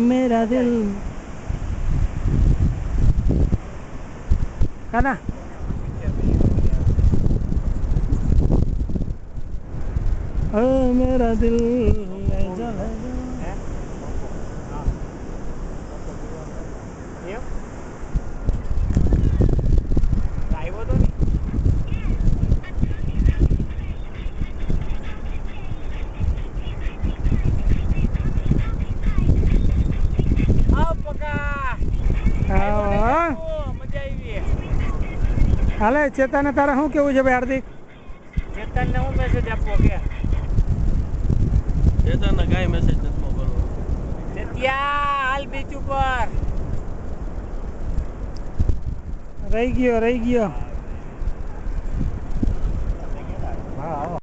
मेरा दिल काना मेरा दिल ले जा हाले चेतन तारा शू केवुं छे भाई हार्दिक चेतन ने हूँ मैसेज आपो के चेतन ने काई मैसेज नथी मोकलવો चेतिया हाल बीच ऊपर रही गयो